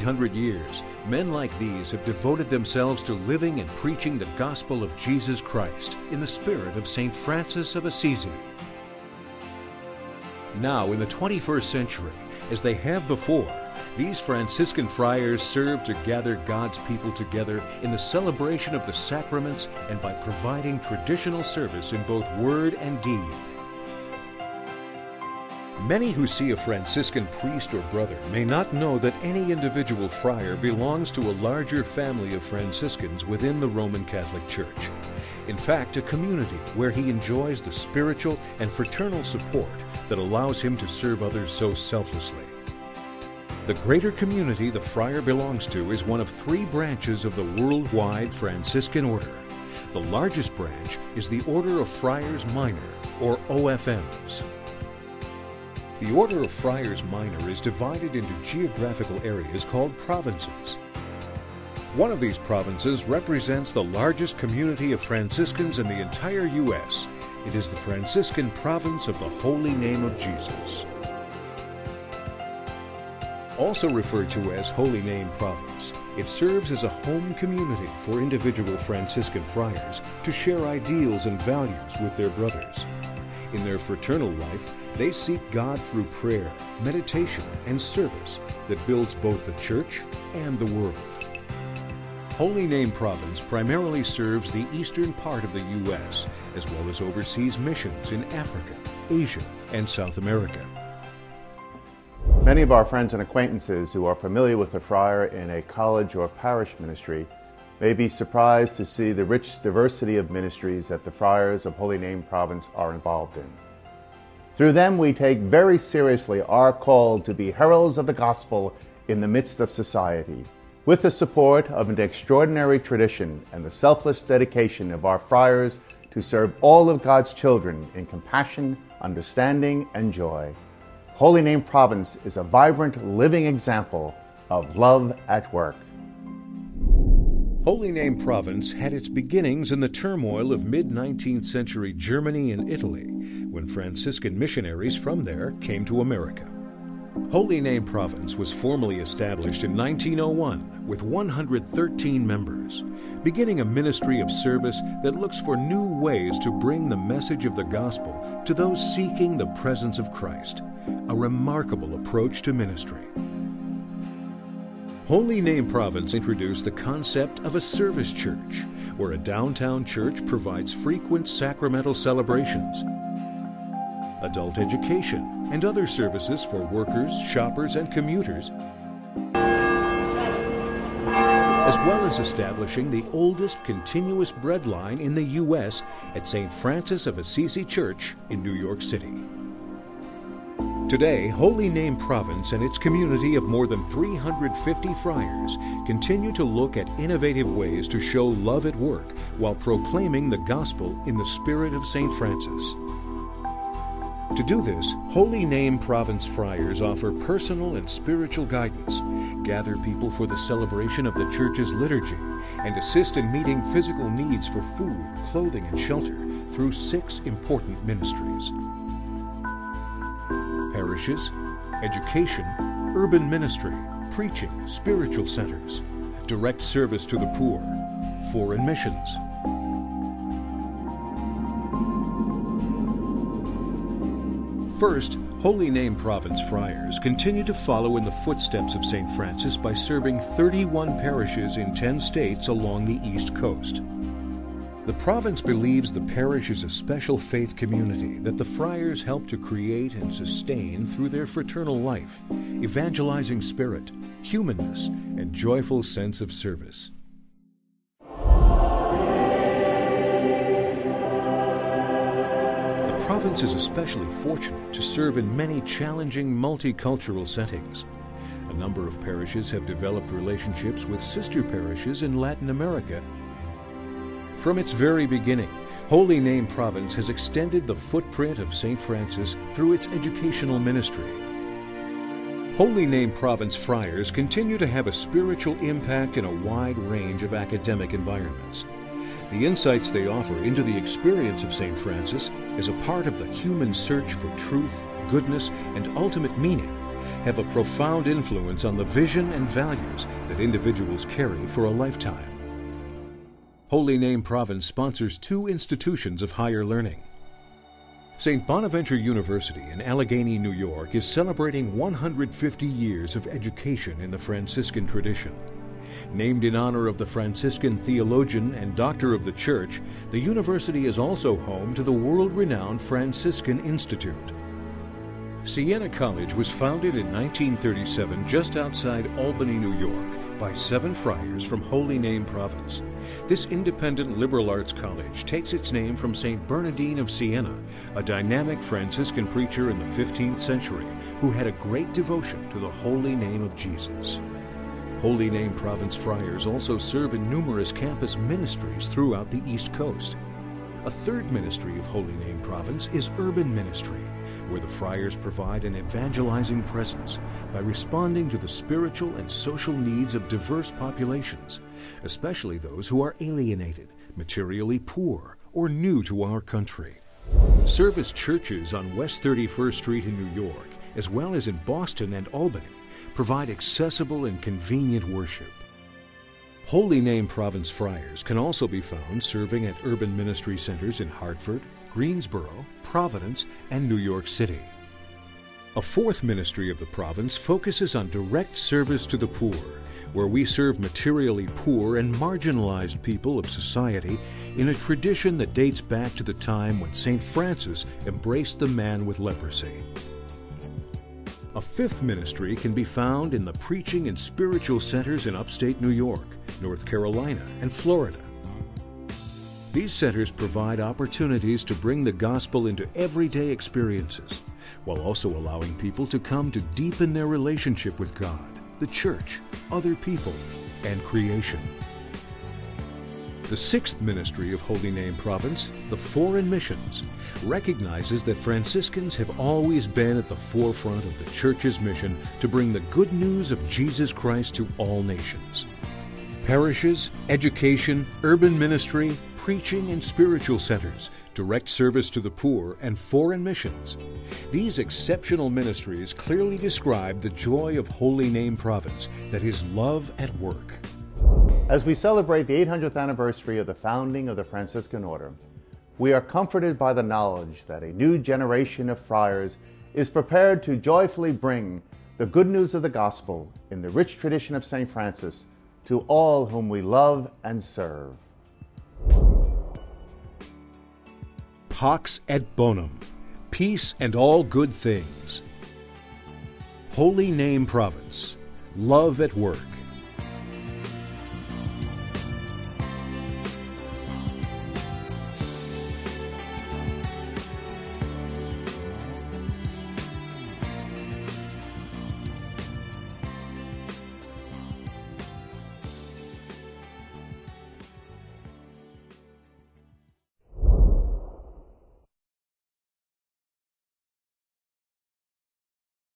800 years, men like these have devoted themselves to living and preaching the gospel of Jesus Christ in the spirit of St. Francis of Assisi. Now, in the 21st century, as they have before, these Franciscan friars serve to gather God's people together in the celebration of the sacraments and by providing traditional service in both word and deed. Many who see a Franciscan priest or brother may not know that any individual friar belongs to a larger family of Franciscans within the Roman Catholic Church. In fact, a community where he enjoys the spiritual and fraternal support that allows him to serve others so selflessly. The greater community the friar belongs to is one of 3 branches of the worldwide Franciscan order. The largest branch is the Order of Friars Minor, or OFMs. The Order of Friars Minor is divided into geographical areas called provinces. One of these provinces represents the largest community of Franciscans in the entire U.S. It is the Franciscan province of the Holy Name of Jesus. Also referred to as Holy Name Province, it serves as a home community for individual Franciscan friars to share ideals and values with their brothers. In their fraternal life, they seek God through prayer, meditation, and service that builds both the church and the world. Holy Name Province primarily serves the eastern part of the U.S., as well as oversees missions in Africa, Asia, and South America. Many of our friends and acquaintances who are familiar with a friar in a college or parish ministry may be surprised to see the rich diversity of ministries that the friars of Holy Name Province are involved in. Through them, we take very seriously our call to be heralds of the gospel in the midst of society. With the support of an extraordinary tradition and the selfless dedication of our friars to serve all of God's children in compassion, understanding, and joy, Holy Name Province is a vibrant, living example of love at work. Holy Name Province had its beginnings in the turmoil of mid-19th century Germany and Italy, when Franciscan missionaries from there came to America. Holy Name Province was formally established in 1901 with 113 members, beginning a ministry of service that looks for new ways to bring the message of the gospel to those seeking the presence of Christ, a remarkable approach to ministry. Holy Name Province introduced the concept of a service church, where a downtown church provides frequent sacramental celebrations, adult education, and other services for workers, shoppers, and commuters, as well as establishing the oldest continuous bread line in the U.S. at St. Francis of Assisi Church in New York City. Today, Holy Name Province and its community of more than 350 friars continue to look at innovative ways to show love at work while proclaiming the gospel in the spirit of St. Francis. To do this, Holy Name Province friars offer personal and spiritual guidance, gather people for the celebration of the church's liturgy, and assist in meeting physical needs for food, clothing, and shelter through 6 important ministries: parishes, education, urban ministry, preaching, spiritual centers, direct service to the poor, foreign missions. First, Holy Name Province friars continue to follow in the footsteps of St. Francis by serving 31 parishes in 10 states along the East Coast. The province believes the parish is a special faith community that the friars help to create and sustain through their fraternal life, evangelizing spirit, humanness, and joyful sense of service. The province is especially fortunate to serve in many challenging multicultural settings. A number of parishes have developed relationships with sister parishes in Latin America. From its very beginning, Holy Name Province has extended the footprint of St. Francis through its educational ministry. Holy Name Province friars continue to have a spiritual impact in a wide range of academic environments. The insights they offer into the experience of St. Francis as a part of the human search for truth, goodness, and ultimate meaning have a profound influence on the vision and values that individuals carry for a lifetime. Holy Name Province sponsors 2 institutions of higher learning. St. Bonaventure University in Allegheny, New York is celebrating 150 years of education in the Franciscan tradition. Named in honor of the Franciscan theologian and doctor of the Church, the university is also home to the world-renowned Franciscan Institute. Siena College was founded in 1937 just outside Albany, New York, by 7 friars from Holy Name Province. This independent liberal arts college takes its name from St. Bernardine of Siena, a dynamic Franciscan preacher in the 15th century who had a great devotion to the holy name of Jesus. Holy Name Province friars also serve in numerous campus ministries throughout the East Coast. A third ministry of Holy Name Province is urban ministry, where the friars provide an evangelizing presence by responding to the spiritual and social needs of diverse populations, especially those who are alienated, materially poor, or new to our country. Service churches on West 31st Street in New York, as well as in Boston and Albany, provide accessible and convenient worship. Holy Name Province friars can also be found serving at urban ministry centers in Hartford, Greensboro, Providence, and New York City. A fourth ministry of the province focuses on direct service to the poor, where we serve materially poor and marginalized people of society in a tradition that dates back to the time when St. Francis embraced the man with leprosy. A fifth ministry can be found in the preaching and spiritual centers in upstate New York, North Carolina, and Florida. These centers provide opportunities to bring the gospel into everyday experiences, while also allowing people to come to deepen their relationship with God, the church, other people, and creation. The sixth ministry of Holy Name Province, the Foreign Missions, recognizes that Franciscans have always been at the forefront of the Church's mission to bring the good news of Jesus Christ to all nations. Parishes, education, urban ministry, preaching and spiritual centers, direct service to the poor, and foreign missions. These exceptional ministries clearly describe the joy of Holy Name Province, that is love at work. As we celebrate the 800th anniversary of the founding of the Franciscan Order, we are comforted by the knowledge that a new generation of friars is prepared to joyfully bring the good news of the gospel in the rich tradition of St. Francis to all whom we love and serve. Pax et bonum, peace and all good things. Holy Name Province, love at work.